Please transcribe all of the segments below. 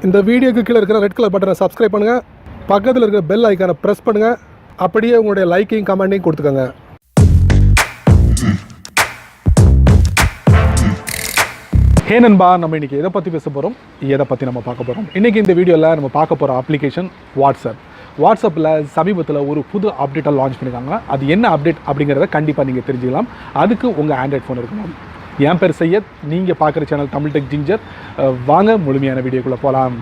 இந்த வீடியோக்கு கீழே இருக்கிற ரெட் கலர் பட்டனை சப்ஸ்கிரைப் பண்ணுங்கள், பக்கத்தில் இருக்கிற பெல் ஐக்கானை ப்ரெஸ் பண்ணுங்கள், அப்படியே உங்களுடைய லைக்கையும் கமெண்ட்டையும் கொடுத்துக்கோங்க. ஹே நண்பா, நம்ம இன்றைக்கி எதை பற்றி பேச போகிறோம், எதை பற்றி நம்ம பார்க்க போகிறோம். இன்றைக்கி இந்த வீடியோவில் நம்ம பார்க்க போகிற அப்ளிகேஷன் வாட்ஸ்அப்பில் சமீபத்தில் ஒரு புது அப்டேட்டை லான்ச் பண்ணியிருக்காங்க. அது என்ன அப்டேட் அப்படிங்கிறத கண்டிப்பாக நீங்கள் தெரிஞ்சுக்கலாம். அதுக்கு உங்கள் ஆண்ட்ராய்ட் ஃபோன் இருக்கணும். என் பேர் சையத், நீங்கள் பார்க்குற சேனல் தமிழ் டெக் ஜிஞ்சர். வாங்க முழுமையான வீடியோக்குள்ளே போகலாம்.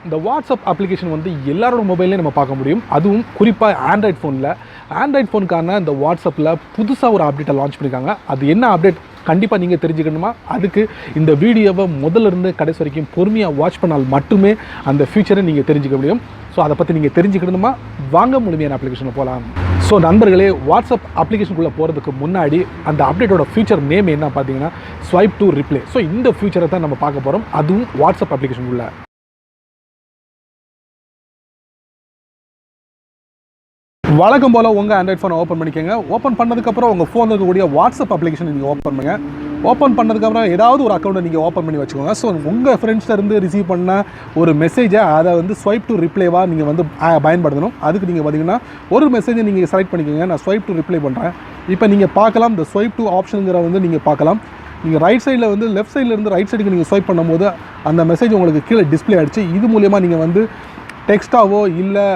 இந்த வாட்ஸ்அப் அப்ளிகேஷன் வந்து எல்லாரோட மொபைல்லையும் நம்ம பார்க்க முடியும். அதுவும் குறிப்பாக ஆண்ட்ராய்ட் ஃபோனுக்கான இந்த வாட்ஸ்அப்பில் புதுசாக ஒரு அப்டேட்டை லான்ச் பண்ணியிருக்காங்க. அது என்ன அப்டேட் கண்டிப்பாக நீங்கள் தெரிஞ்சுக்கணுமா? அதுக்கு இந்த வீடியோவை முதல்ல கடைசி வரைக்கும் பொறுமையாக வாட்ச் பண்ணால் மட்டுமே அந்த ஃபியூச்சரை நீங்கள் தெரிஞ்சுக்க முடியும். ஸோ அதை பற்றி நீங்கள் தெரிஞ்சுக்கணுமா? வாங்க முழுமையான அப்ளிகேஷனில் போகலாம். ஸோ நண்பர்களே, வாட்ஸ்அப் அப்ளிகேஷனுக்குள்ளே போகிறதுக்கு முன்னாடி அந்த அப்டேட்டோட ஃபியூச்சர் நேம் என்ன பார்த்தீங்கன்னா ஸ்வைப் டு ரிப்ளே. ஸோ இந்த ஃபியூச்சரை தான் நம்ம பார்க்க போகிறோம், அதுவும் வாட்ஸ்அப் அப்ளிகேஷனுக்குள்ள. வழக்கம் போல் உங்கள் ஆண்ட்ராய்ட் ஃபோனை ஓப்பன் பண்ணிக்கோங்க. ஓப்பன் பண்ணதுக்கப்புறம் உங்கள் ஃபோனில் இருக்கக்கூடிய வாட்ஸ்அப் அப்ளிகேஷன் நீங்கள் ஓப்பன் பண்ணுங்கள். ஓப்பன் பண்ணதுக்கப்புறம் ஏதாவது ஒரு அக்கௌண்ட்டை நீங்கள் ஓப்பன் பண்ணி வச்சுக்கோங்க. ஸோ உங்கள் ஃப்ரெண்ட்ஸ்லேருந்து ரிசீவ் பண்ண ஒரு மெசேஜை அதை வந்து ஸ்வைப் டு ரிப்ளேவாக நீங்கள் வந்து பயன்படுத்தணும். அதுக்கு நீங்கள் பார்த்தீங்கன்னா ஒரு மெசேஜை நீங்கள் செலக்ட் பண்ணிக்கோங்க. நான் ஸ்வைப் டு ரிப்ளை பண்ணுறேன். இப்போ நீங்கள் பார்க்கலாம், இந்த ஸ்வைப் டு ஆப்ஷனுங்கிற வந்து நீங்கள் பார்க்கலாம். நீங்கள் ரைட் சைடில் வந்து லெஃப்ட் சைட்லேருந்து ரைட் சைடுக்கு நீங்கள் ஸ்வைப் பண்ணும்போது அந்த மெசேஜ் உங்களுக்கு கீழே டிஸ்பிளே ஆகிடுச்சு. இது மூலமாக நீங்கள் வந்து டெக்ஸ்ட்டாவோ இல்லை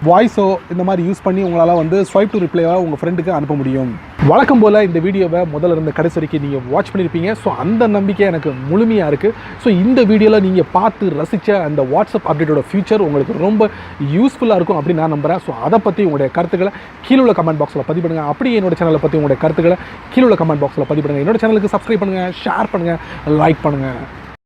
வாய்ஸோ இந்த மாதிரி யூஸ் பண்ணி உங்களால் வந்து ஸ்வைப் டு ரிப்ளைவாக உங்கள் ஃப்ரெண்டுக்கு அனுப்ப முடியும். வழக்கம் போல் இந்த வீடியோவை முதல்ல இருந்து கடைசி வரைக்கும் நீங்கள் வாட்ச் பண்ணியிருப்பீங்க. ஸோ அந்த நம்பிக்கை எனக்கு முழுமையாக இருக்குது. ஸோ இந்த வீடியோவில் நீங்கள் பார்த்து ரசித்த அந்த வாட்ஸ்அப் அப்டேட்டோட ஃபியூச்சர் உங்களுக்கு ரொம்ப யூஸ்ஃபுல்லாக இருக்கும் அப்படின்னு நான் நம்புகிறேன். ஸோ அதை பற்றி உங்களுடைய கருத்துக்களை கீழே உள்ள கமெண்ட் பாக்ஸில் பதிவு பண்ணுங்கள். அப்படியே என்னோட சேனலை பற்றி உங்களுடைய கருத்துக்களை கீழே உள்ள கமெண்ட் பாக்ஸில் பதிவு பண்ணுங்கள். என்னோட சேனலுக்கு சப்ஸ்கிரைப் பண்ணுங்கள், ஷேர் பண்ணுங்கள், லைக் பண்ணுங்கள்.